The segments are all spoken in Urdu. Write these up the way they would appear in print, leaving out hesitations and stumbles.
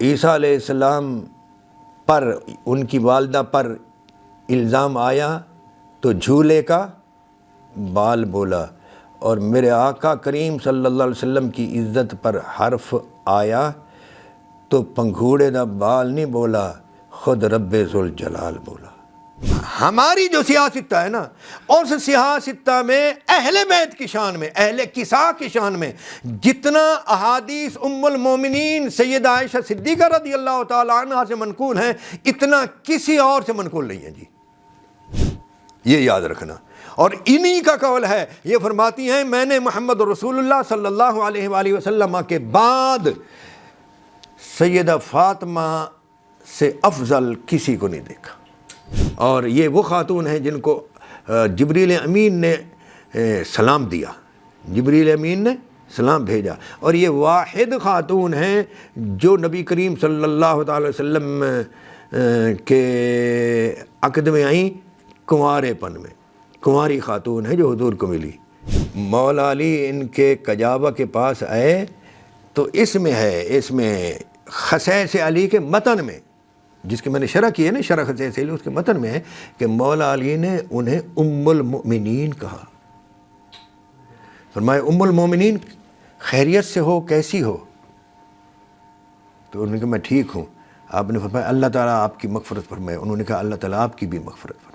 عیسیٰ علیہ السلام پر ان کی والدہ پر الزام آیا تو جھولے کا بال بولا، اور میرے آقا کریم صلی اللہ علیہ وسلم کی عزت پر حرف آیا تو پنگھوڑے دا بال نہیں بولا، خود رب ذوالجلال بولا۔ ہماری جو سیاستہ ہے نا، اس سیاستہ میں اہل بیت کی شان میں، اہل کساء کی شان میں جتنا احادیث ام المومنین سیدہ عائشہ صدیقہ رضی اللہ تعالی عنہ سے منقول ہیں، اتنا کسی اور سے منقول نہیں ہے جی، یہ یاد رکھنا۔ اور انہی کا قول ہے، یہ فرماتی ہیں میں نے محمد رسول اللہ صلی اللہ علیہ وآلہ وسلم کے بعد سیدہ فاطمہ سے افضل کسی کو نہیں دیکھا۔ اور یہ وہ خاتون ہیں جن کو جبریل امین نے سلام دیا، جبریل امین نے سلام بھیجا، اور یہ واحد خاتون ہیں جو نبی کریم صلی اللہ تعالی وسلم کے عقد میں آئیں کنوارے پن میں، کنواری خاتون ہے جو حضور کو ملی۔ مولا علی ان کے کجاوہ کے پاس آئے تو اس میں ہے، اس میں خصائص علی کے متن میں، جس کی میں نے شرح کی ہے نا، شرح خصائص علی، اس کے متن میں ہے کہ مولا علی نے انہیں ام المؤمنین کہا۔ فرمایا ام المؤمنین خیریت سے ہو، کیسی ہو؟ تو انہوں نے کہا میں ٹھیک ہوں۔ آپ نے فرمایا اللہ تعالیٰ آپ کی مغفرت فرمائے۔ انہوں نے کہا اللہ تعالیٰ آپ کی بھی مغفرت فرمائے۔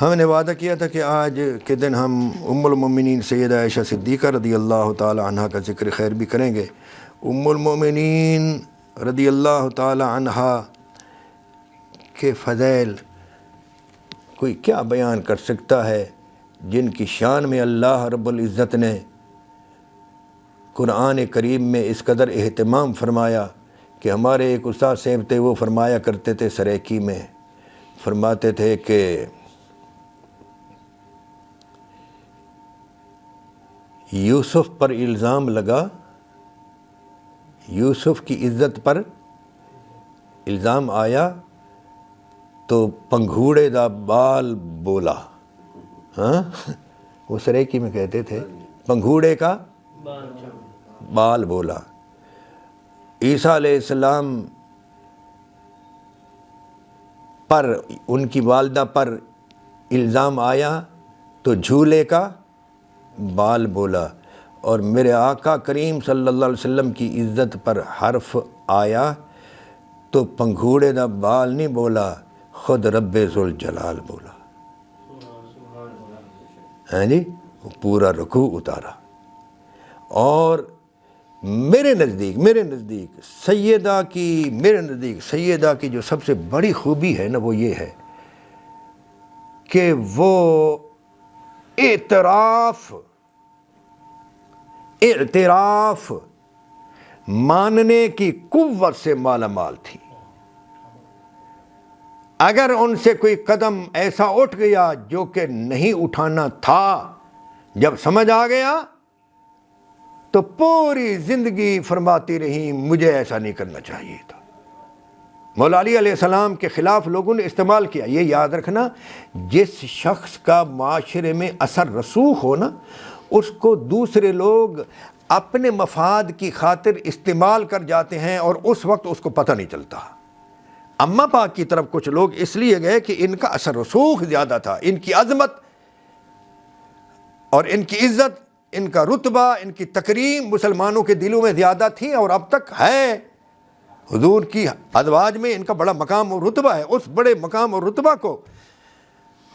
ہم نے وعدہ کیا تھا کہ آج کے دن ہم ام المؤمنین سیدہ عائشہ صدیقہ رضی اللہ تعالی عنہ کا ذکر خیر بھی کریں گے۔ ام المؤمنین رضی اللہ تعالی عنہ کے فضائل کوئی کیا بیان کر سکتا ہے، جن کی شان میں اللہ رب العزت نے قرآن کریم میں اس قدر اہتمام فرمایا کہ ہمارے ایک استاد صاحب تھے، وہ فرمایا کرتے تھے سریکی میں، فرماتے تھے کہ یوسف پر الزام لگا، یوسف کی عزت پر الزام آیا تو پنگھوڑے دا بال بولا۔ ہاں وہ سریکی میں کہتے تھے پنگھوڑے کا بال بولا۔ عیسیٰ علیہ السلام پر ان کی والدہ پر الزام آیا تو جھولے کا بال بولا، اور میرے آقا کریم صلی اللہ علیہ وسلم کی عزت پر حرف آیا تو پنگھوڑے دا بال نہیں بولا، خود رب ذوالجلال بولا۔ ہاں جی، وہ پورا رکوع اتارا۔ اور میرے نزدیک سیدہ کی جو سب سے بڑی خوبی ہے نا، وہ یہ ہے کہ وہ اعتراف ماننے کی قوت سے مالا مال تھی۔ اگر ان سے کوئی قدم ایسا اٹھ گیا جو کہ نہیں اٹھانا تھا، جب سمجھ آ گیا تو پوری زندگی فرماتی رہی مجھے ایسا نہیں کرنا چاہیے تھا۔ مولا علی علیہ السلام کے خلاف لوگوں نے استعمال کیا۔ یہ یاد رکھنا، جس شخص کا معاشرے میں اثر رسوخ ہو نا، اس کو دوسرے لوگ اپنے مفاد کی خاطر استعمال کر جاتے ہیں اور اس وقت اس کو پتہ نہیں چلتا۔ اماں پاک کی طرف کچھ لوگ اس لیے گئے کہ ان کا اثر رسوخ زیادہ تھا، ان کی عظمت اور ان کی عزت، ان کا رتبہ، ان کی تکریم مسلمانوں کے دلوں میں زیادہ تھی، اور اب تک ہے۔ حضور کی ازواج میں ان کا بڑا مقام اور رتبہ ہے۔ اس بڑے مقام اور رتبہ کو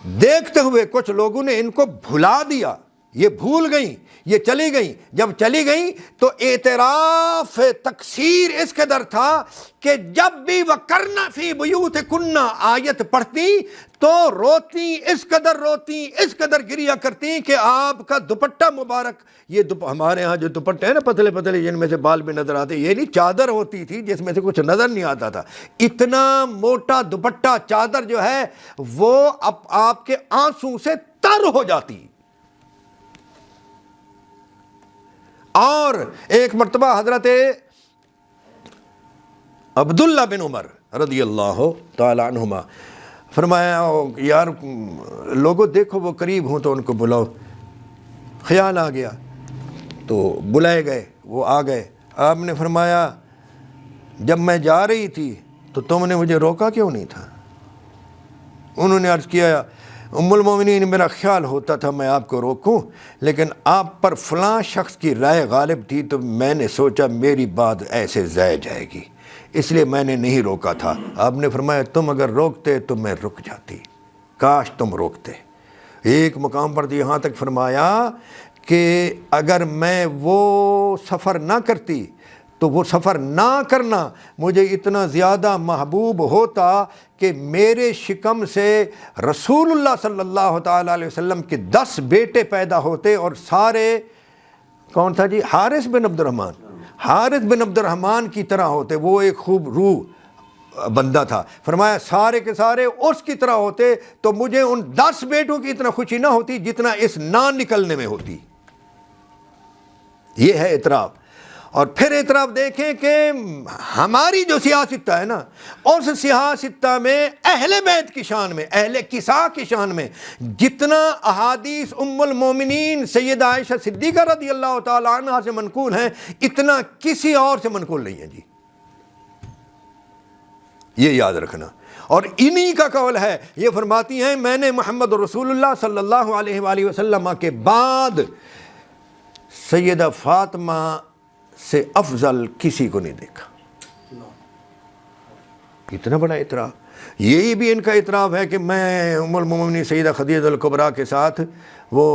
دیکھتے ہوئے کچھ لوگوں نے ان کو بھلا دیا، یہ بھول گئیں، یہ چلی گئیں۔ جب چلی گئیں تو اعتراف تقصیر اس قدر تھا کہ جب بھی وَقَرْنَ فِي بُيُوتِكُنَّ آیت پڑھتی تو روتی، اس قدر گریا کرتی کہ آپ کا دوپٹہ مبارک، یہ ہمارے ہاں جو دوپٹے ہیں نا پتلے پتلے جن میں سے بال بھی نظر آتے، یہ نہیں چادر ہوتی تھی جس میں سے کچھ نظر نہیں آتا تھا، اتنا موٹا دوپٹہ چادر جو ہے وہ اب آپ کے آنسوں سے تر ہو جاتی۔ اور ایک مرتبہ حضرت عبداللہ بن عمر رضی اللہ تعالی عنہما فرمایا یار لوگوں دیکھو وہ قریب ہوں تو ان کو بلاؤ۔ خیال آ گیا تو بلائے گئے، وہ آ گئے۔ آپ نے فرمایا جب میں جا رہی تھی تو تم نے مجھے روکا کیوں نہیں تھا؟ انہوں نے عرض کیا ام المومنین میرا خیال ہوتا تھا میں آپ کو روکوں، لیکن آپ پر فلاں شخص کی رائے غالب تھی تو میں نے سوچا میری بات ایسے ضائع جائے گی، اس لیے میں نے نہیں روکا تھا۔ آپ نے فرمایا تم اگر روکتے تو میں رک جاتی، کاش تم روکتے۔ ایک مقام پر یہاں تک فرمایا کہ اگر میں وہ سفر نہ کرتی تو وہ سفر نہ کرنا مجھے اتنا زیادہ محبوب ہوتا کہ میرے شکم سے رسول اللہ صلی اللہ تعالیٰ علیہ وسلم کے 10 بیٹے پیدا ہوتے، اور سارے کون تھا جی؟ حارث بن عبد الرحمن، حارث بن عبد الرحمن کی طرح ہوتے۔ وہ ایک خوب روح بندہ تھا، فرمایا سارے کے سارے اس کی طرح ہوتے تو مجھے ان 10 بیٹوں کی اتنا خوشی نہ ہوتی جتنا اس نہ نکلنے میں ہوتی۔ یہ ہے اعتراف۔ اور پھر اعتراف دیکھیں کہ ہماری جو سیاستہ ہے نا، اس سیاستہ میں اہل بیت کی شان میں، اہل کسا کی شان میں جتنا احادیث ام المومنین سیدہ عائشہ صدیقہ رضی اللہ تعالیٰ عنہ سے منقول ہیں، اتنا کسی اور سے منقول نہیں ہے جی، یہ یاد رکھنا۔ اور انہی کا قول ہے، یہ فرماتی ہیں میں نے محمد رسول اللہ صلی اللہ علیہ وآلہ وسلم کے بعد سیدہ فاطمہ سے افضل کسی کو نہیں دیکھا۔ اتنا بڑا اعتراف۔ یہی بھی ان کا اعتراف ہے کہ میں ام المومنین سیدہ خدیجہ الکبریٰ کے ساتھ وہ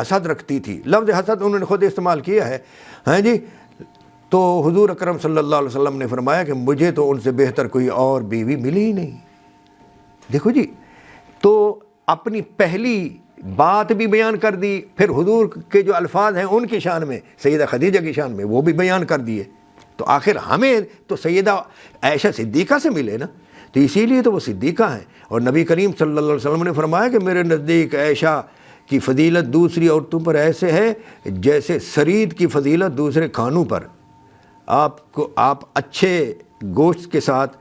حسد رکھتی تھی۔ لفظ حسد انہوں نے خود استعمال کیا ہے، ہاں جی۔ تو حضور اکرم صلی اللہ علیہ وسلم نے فرمایا کہ مجھے تو ان سے بہتر کوئی اور بیوی ملی ہی نہیں۔ دیکھو جی، تو اپنی پہلی بات بھی بیان کر دی، پھر حضور کے جو الفاظ ہیں ان کی شان میں، سیدہ خدیجہ کی شان میں، وہ بھی بیان کر دیے۔ تو آخر ہمیں تو سیدہ عائشہ صدیقہ سے ملے نا، تو اسی لیے تو وہ صدیقہ ہیں۔ اور نبی کریم صلی اللہ علیہ وسلم نے فرمایا کہ میرے نزدیک عائشہ کی فضیلت دوسری عورتوں پر ایسے ہے جیسے سرید کی فضیلت دوسرے کھانوں پر۔ آپ اچھے گوشت کے ساتھ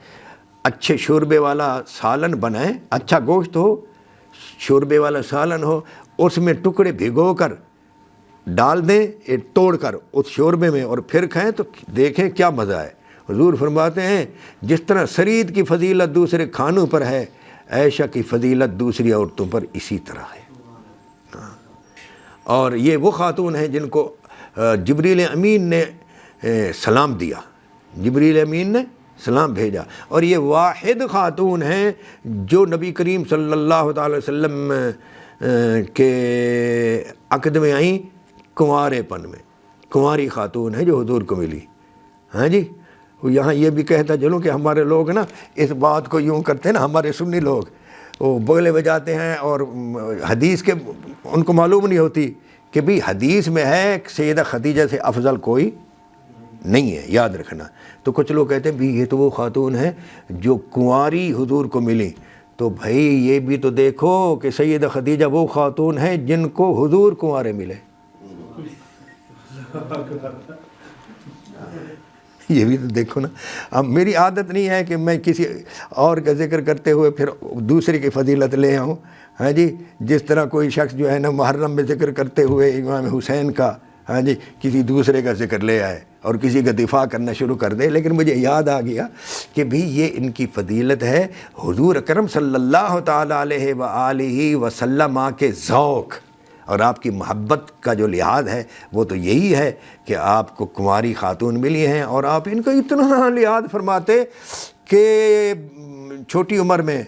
اچھے شوربے والا سالن بنائیں، اچھا گوشت ہو، شوربے والا سالن ہو، اس میں ٹکڑے بھگو کر ڈال دیں توڑ کر اس شوربے میں، اور پھر کھائیں تو دیکھیں کیا مزہ ہے۔ حضور فرماتے ہیں جس طرح سرید کی فضیلت دوسرے کھانوں پر ہے، عائشہ کی فضیلت دوسری عورتوں پر اسی طرح ہے۔ اور یہ وہ خاتون ہیں جن کو جبریل امین نے سلام دیا، جبریل امین نے سلام بھیجا، اور یہ واحد خاتون ہیں جو نبی کریم صلی اللہ تعالی وسلم کے عقد میں آئیں کنوارے پن میں، کنواری خاتون ہے جو حضور کو ملی۔ ہاں جی، یہاں یہ بھی کہتا چلوں کہ ہمارے لوگ نا اس بات کو یوں کرتے ہیں نا، ہمارے سنی لوگ وہ بولے بجاتے ہیں اور حدیث کے ان کو معلوم نہیں ہوتی کہ بھی حدیث میں ہے سیدہ خدیجہ سے افضل کوئی نہیں ہے، یاد رکھنا۔ تو کچھ لوگ کہتے ہیں بھی یہ تو وہ خاتون ہیں جو کنواری حضور کو ملی، تو بھائی یہ بھی تو دیکھو کہ سیدہ خدیجہ وہ خاتون ہیں جن کو حضور کنوارے ملے۔ یہ بھی تو دیکھو نا۔ اب میری عادت نہیں ہے کہ میں کسی اور کا ذکر کرتے ہوئے پھر دوسرے کی فضیلت لے آؤں، ہاں جی۔ جس طرح کوئی شخص جو ہے نا محرم میں ذکر کرتے ہوئے امام حسین کا، ہاں جی، کسی دوسرے کا ذکر لے آئے اور کسی کا دفاع کرنا شروع کر دے۔ لیکن مجھے یاد آ گیا کہ بھی یہ ان کی فضیلت ہے حضور اکرم صلی اللہ تعالیٰ علیہ وآلہ وسلم کے ذوق اور آپ کی محبت کا جو لحاظ ہے وہ تو یہی ہے کہ آپ کو کنواری خاتون ملی ہیں، اور آپ ان کا اتنا لحاظ فرماتے کہ چھوٹی عمر میں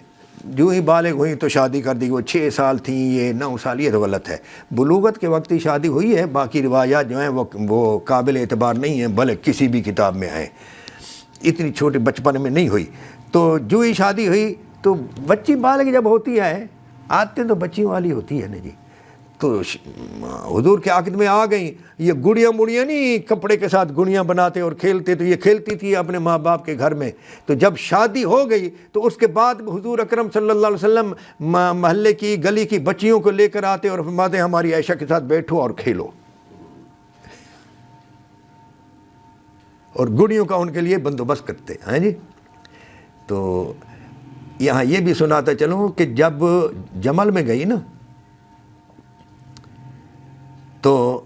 جو ہی بالغ ہوئی تو شادی کر دی۔ وہ 6 سال تھیں، یہ 9 سال، یہ تو غلط ہے۔ بلوغت کے وقت ہی شادی ہوئی ہے، باقی روایات جو ہیں وہ قابل اعتبار نہیں ہیں، بھلے کسی بھی کتاب میں ہیں۔ اتنی چھوٹے بچپن میں نہیں ہوئی، تو جو ہی شادی ہوئی تو بچی بالغ جب ہوتی ہے، عادتیں تو بچیوں والی ہوتی ہے نا جی، تو حضور کے عقد میں آ گئیں۔ یہ گڑیاں مڑیاں نہیں کپڑے کے ساتھ گڑیاں بناتے اور کھیلتے، تو یہ کھیلتی تھی اپنے ماں باپ کے گھر میں۔ تو جب شادی ہو گئی تو اس کے بعد حضور اکرم صلی اللہ علیہ وسلم محلے کی گلی کی بچیوں کو لے کر آتے اور فرماتے ہیں ہماری عائشہ کے ساتھ بیٹھو اور کھیلو، اور گڑیوں کا ان کے لیے بندوبست کرتے ہیں جی۔ تو یہاں یہ بھی سناتا چلوں کہ جب جمل میں گئی نا تو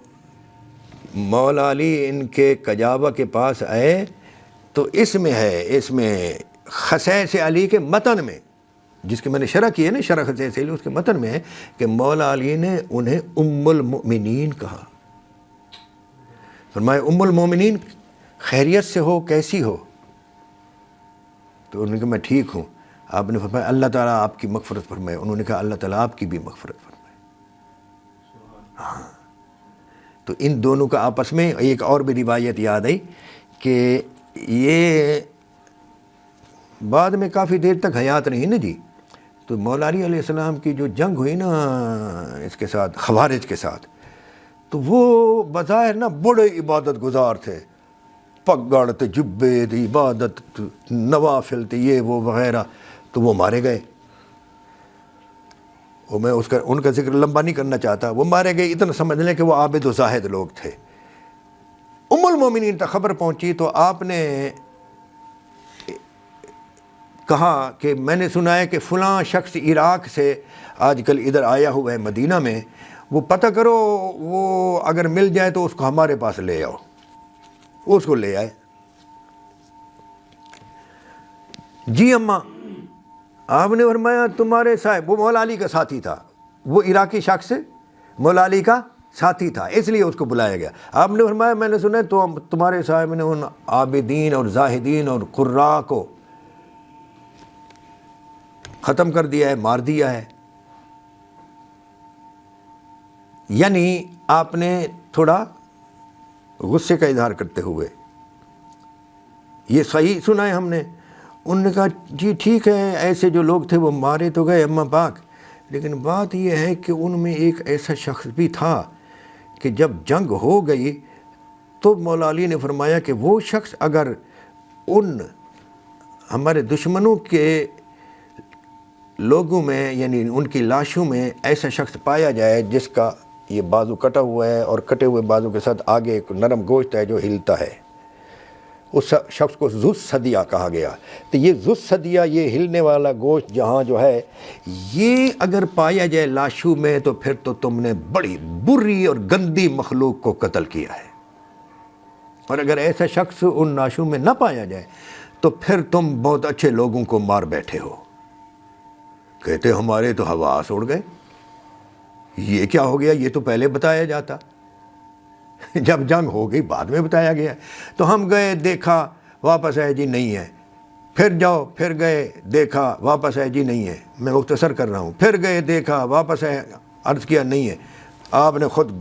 مولا علی ان کے کجاوہ کے پاس آئے تو اس میں ہے، اس میں خصائص علی کے متن میں، جس کی میں نے شرح کی ہے نا، شرح خصائص علی، اس کے متن میں ہے کہ مولا علی نے انہیں ام المؤمنین کہا۔ فرمایا ام المؤمنین خیریت سے ہو، کیسی ہو؟ تو انہوں نے کہا میں ٹھیک ہوں۔ آپ نے فرمایا اللہ تعالیٰ آپ کی مغفرت فرمائے۔ انہوں نے کہا اللہ تعالیٰ آپ کی بھی مغفرت فرمائے۔ ہاں، تو ان دونوں کا آپس میں ایک اور بھی روایت یاد آئی کہ یہ بعد میں کافی دیر تک حیات رہی نا جی، تو مولا علی علیہ السلام کی جو جنگ ہوئی نا اس کے ساتھ، خوارج کے ساتھ، تو وہ بظاہر نا بڑے عبادت گزار تھے، پگڑ تھے، جبے تھے، عبادت، نوافل تھے، یہ وہ وغیرہ، تو وہ مارے گئے۔ وہ میں ان کا ذکر لمبا نہیں کرنا چاہتا، وہ مارے گئے، اتنا سمجھ لیں کہ وہ عابد و زاہد لوگ تھے۔ ام المومنین تک خبر پہنچی تو آپ نے کہا کہ میں نے سنا ہے کہ فلاں شخص عراق سے آج کل ادھر آیا ہوا ہے مدینہ میں، وہ پتہ کرو، وہ اگر مل جائے تو اس کو ہمارے پاس لے آؤ۔ وہ اس کو لے آئے۔ جی اماں، آپ نے فرمایا تمہارے صاحب، وہ مولا علی کا ساتھی تھا، وہ عراقی شخص مولا علی کا ساتھی تھا، اس لیے اس کو بلایا گیا۔ آپ نے فرمایا میں نے سنا ہے تو تمہارے صاحب نے ان عابدین اور زاہدین اور قراء کو ختم کر دیا ہے، مار دیا ہے۔ یعنی آپ نے تھوڑا غصے کا اظہار کرتے ہوئے، یہ صحیح سنا ہے ہم نے؟ انہوں نے کہا جی ٹھیک ہے، ایسے جو لوگ تھے وہ مارے تو گئے اماں پاک، لیکن بات یہ ہے کہ ان میں ایک ایسا شخص بھی تھا کہ جب جنگ ہو گئی تو مولا علی نے فرمایا کہ وہ شخص اگر ان ہمارے دشمنوں کے لوگوں میں، یعنی ان کی لاشوں میں ایسا شخص پایا جائے جس کا یہ بازو کٹا ہوا ہے اور کٹے ہوئے بازو کے ساتھ آگے ایک نرم گوشت ہے جو ہلتا ہے، اس شخص کو ذو الثدیہ کہا گیا۔ تو یہ ذو الثدیہ، یہ ہلنے والا گوشت جہاں جو ہے، یہ اگر پایا جائے لاشوں میں تو پھر تو تم نے بڑی بری اور گندی مخلوق کو قتل کیا ہے، اور اگر ایسا شخص ان لاشوں میں نہ پایا جائے تو پھر تم بہت اچھے لوگوں کو مار بیٹھے ہو۔ کہتے ہمارے تو حواس اڑ گئے، یہ کیا ہو گیا؟ یہ تو پہلے بتایا جاتا، جب جنگ ہو گئی بعد میں بتایا گیا۔ تو ہم گئے، دیکھا، واپس آئے جی نہیں ہے، پھر جاؤ، پھر گئے، دیکھا، واپس آئے جی نہیں ہے، میں مختصر کر رہا ہوں، پھر گئے، دیکھا، واپس آئے، عرض کیا نہیں ہے۔ آپ نے خود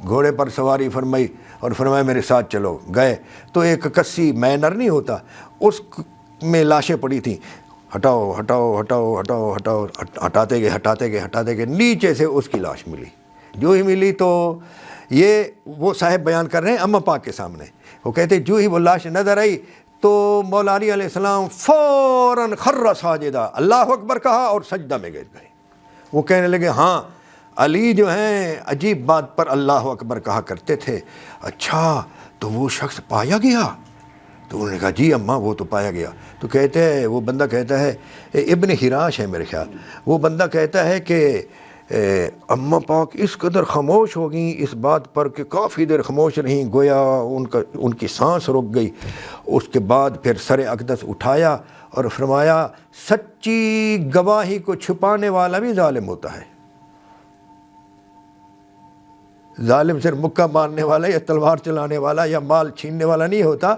گھوڑے پر سواری فرمائی اور فرمایا میرے ساتھ چلو۔ گئے تو ایک کسی مینر نہیں ہوتا، اس میں لاشیں پڑی تھیں، ہٹاؤ ہٹاؤ ہٹاؤ ہٹاؤ ہٹاؤ، ہٹاتے گئے، نیچے سے اس کی لاش ملی۔ جو ہی ملی تو یہ وہ صاحب بیان کر رہے ہیں اماں پاک کے سامنے، وہ کہتے جو ہی وہ لاش نظر آئی تو مولا علی علیہ السلام فوراً خر ساجدہ، اللہ اکبر کہا اور سجدہ میں گر گئے۔ وہ کہنے لگے ہاں علی جو ہیں عجیب بات پر اللہ اکبر کہا کرتے تھے، اچھا تو وہ شخص پایا گیا؟ تو انہوں نے کہا جی اماں وہ تو پایا گیا۔ تو کہتے ہیں، وہ بندہ کہتا ہے، ابن حراش ہے میرے خیال، وہ بندہ کہتا ہے کہ اماں پاک اس قدر خاموش ہو گئیں اس بات پر کہ کافی دیر خاموش رہیں، گویا ان کی سانس رک گئی۔ اس کے بعد پھر سر اقدس اٹھایا اور فرمایا سچی گواہی کو چھپانے والا بھی ظالم ہوتا ہے۔ ظالم صرف مکہ مارنے والا یا تلوار چلانے والا یا مال چھیننے والا نہیں ہوتا،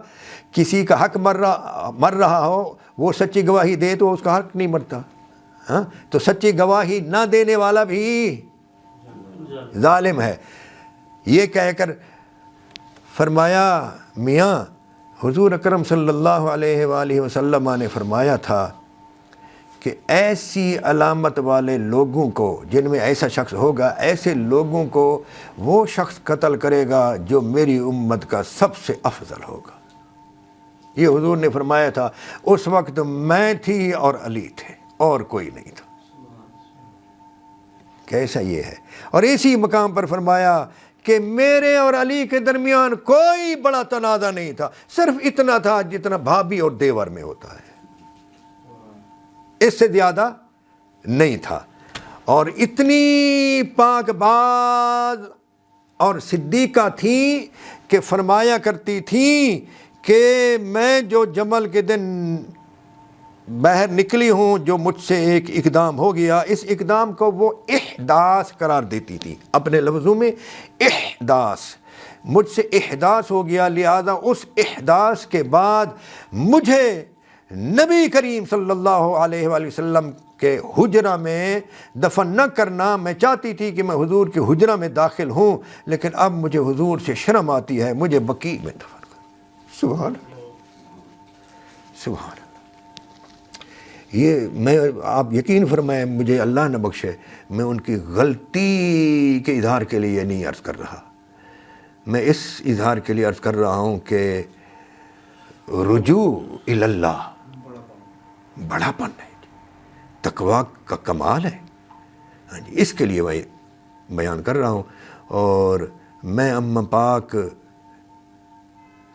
کسی کا حق مر رہا ہو وہ سچی گواہی دے تو اس کا حق نہیں مرتا۔ ہاں، تو سچی گواہی نہ دینے والا بھی ظالم ہے۔ یہ کہہ کر فرمایا میاں حضور اکرم صلی اللہ علیہ وآلہ وسلم نے فرمایا تھا کہ ایسی علامت والے لوگوں کو، جن میں ایسا شخص ہوگا، ایسے لوگوں کو وہ شخص قتل کرے گا جو میری امت کا سب سے افضل ہوگا۔ یہ حضور نے فرمایا تھا، اس وقت میں تھی اور علی تھے اور کوئی نہیں تھا۔ کیسا یہ ہے؟ اور اسی مقام پر فرمایا کہ میرے اور علی کے درمیان کوئی بڑا تنازع نہیں تھا، صرف اتنا تھا جتنا بھابھی اور دیور میں ہوتا ہے، اس سے زیادہ نہیں تھا۔ اور اتنی پاک باز اور صدیقہ تھیں کہ فرمایا کرتی تھیں کہ میں جو جمل کے دن باہر نکلی ہوں، جو مجھ سے ایک اقدام ہو گیا، اس اقدام کو وہ احداث قرار دیتی تھی، اپنے لفظوں میں احداث، مجھ سے احداث ہو گیا، لہذا اس احداث کے بعد مجھے نبی کریم صلی اللہ علیہ وآلہ وسلم کے حجرہ میں دفن نہ کرنا۔ میں چاہتی تھی کہ میں حضور کے حجرہ میں داخل ہوں، لیکن اب مجھے حضور سے شرم آتی ہے، مجھے بقیع میں دفن کر۔ سبحان اللہ، سبحان اللہ۔ یہ میں، آپ یقین فرمائیں، مجھے اللہ نہ بخشے، میں ان کی غلطی کے اظہار کے لیے نہیں عرض کر رہا، میں اس اظہار کے لیے عرض کر رہا ہوں کہ رجوع الی اللہ بڑا پن ہے، تقویٰ کا کمال ہے، ہاں جی، اس کے لیے میں بیان کر رہا ہوں۔ اور میں اماں پاک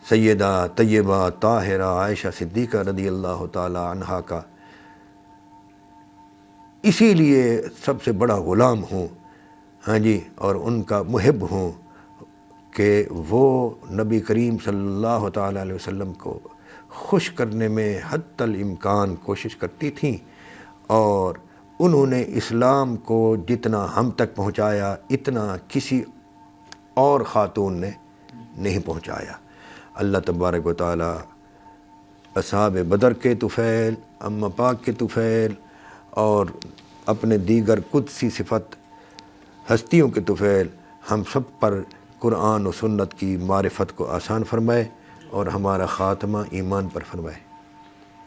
سیدہ طیبہ طاہرہ عائشہ صدیقہ رضی اللہ تعالی عنہا کا اسی لیے سب سے بڑا غلام ہوں، ہاں جی، اور ان کا محب ہوں کہ وہ نبی کریم صلی اللہ تعالی علیہ وسلم کو خوش کرنے میں حتی الامکان کوشش کرتی تھیں، اور انہوں نے اسلام کو جتنا ہم تک پہنچایا اتنا کسی اور خاتون نے نہیں پہنچایا۔ اللہ تبارک و تعالی اصحاب بدر کے طفیل، اماں پاک کے طفیل، اور اپنے دیگر قدسی صفت ہستیوں کے طفیل ہم سب پر قرآن و سنت کی معرفت کو آسان فرمائے اور ہمارا خاتمہ ایمان پر فرمائے۔